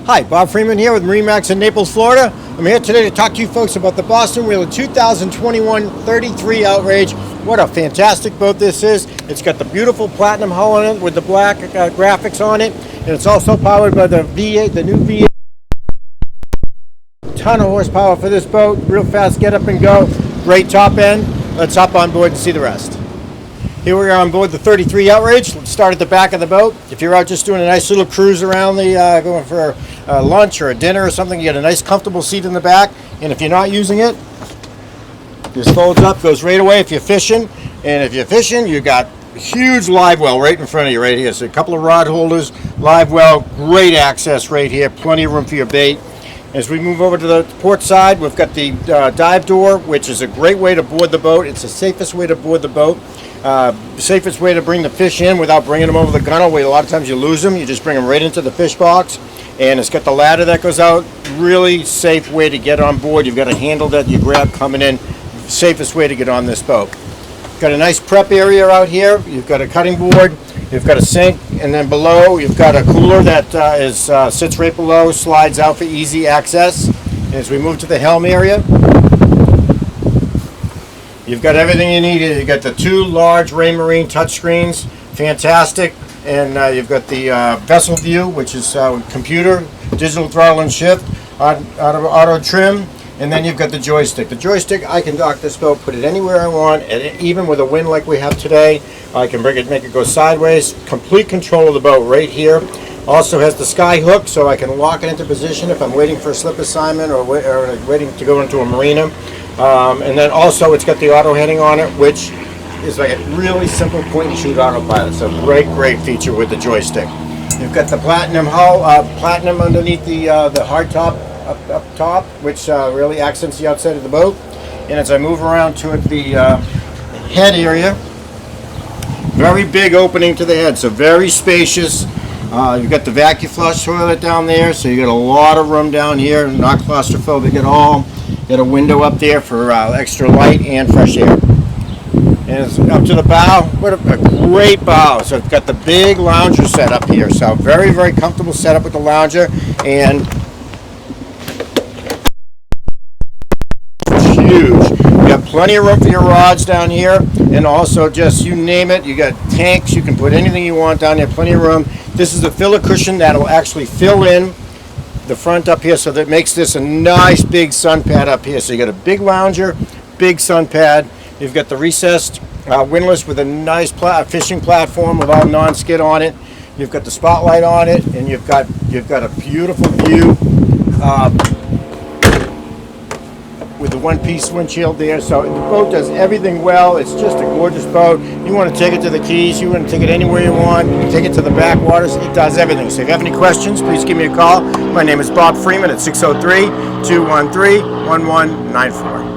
Hi, Bob Freeman here with MarineMax in Naples, Florida. I'm here today to talk to you folks about the Boston Whaler 2021 33 Outrage. What a fantastic boat this is. It's got the beautiful platinum hull on it with the black graphics on it. And it's also powered by the V8, the new V8. Ton of horsepower for this boat. Real fast get up and go. Great top end. Let's hop on board and see the rest. Here we are on board the 33 Outrage. Let's start at the back of the boat. If you're out just doing a nice little cruise around the, going for lunch or a dinner or something, you get a nice comfortable seat in the back. And if you're not using it, this folds up, goes right away if you're fishing. And if you're fishing, you got a huge live well right in front of you right here. So a couple of rod holders, live well, great access right here, plenty of room for your bait. As we move over to the port side, we've got the dive door, which is a great way to board the boat. It's the safest way to board the boat. Safest way to bring the fish in without bringing them over the gunnel, where a lot of times you lose them. You just bring them right into the fish box. And it's got the ladder that goes out. Really safe way to get on board. You've got a handle that you grab coming in. Safest way to get on this boat. Got a nice prep area out here. You've got a cutting board. You've got a sink, and then below you've got a cooler that sits right below, slides out for easy access. As we move to the helm area, you've got everything you need. You've got the two large Marine touchscreens, fantastic, and you've got the vessel view, which is computer, digital throttle and shift, auto trim, and then you've got the joystick. The joystick, I can dock this boat, put it anywhere I want, and even with a wind like we have today, I can make it go sideways. Complete control of the boat right here. Also has the sky hook, so I can lock it into position if I'm waiting for a slip assignment or waiting to go into a marina. And then also it's got the auto heading on it, which is like a really simple point and shoot autopilot. So great feature with the joystick. You've got the platinum hull, platinum underneath the hard top up top, which really accents the outside of the boat. And as I move around to the head area, very big opening to the head, so very spacious. You've got the vacuum flush toilet down there, so you got a lot of room down here, not claustrophobic at all. Got a window up there for extra light and fresh air. And it's up to the bow. What a great bow. So it's got the big lounger set up here. So very comfortable setup with the lounger, and huge. You got plenty of room for your rods down here, and also just you name it, you got tanks, you can put anything you want down there, plenty of room. This is a filler cushion that'll actually fill in the front up here, so that makes this a nice big sun pad up here. So you got a big lounger, big sun pad. You've got the recessed windlass with a nice fishing platform with all non-skid on it. You've got the spotlight on it, and you've got a beautiful view with the one-piece windshield there. So the boat does everything well. It's just a gorgeous boat. You want to take it to the Keys, you want to take it anywhere you want, you can take it to the backwaters. It does everything. So if you have any questions, please give me a call. My name is Bob Freeman at 603-213-1194.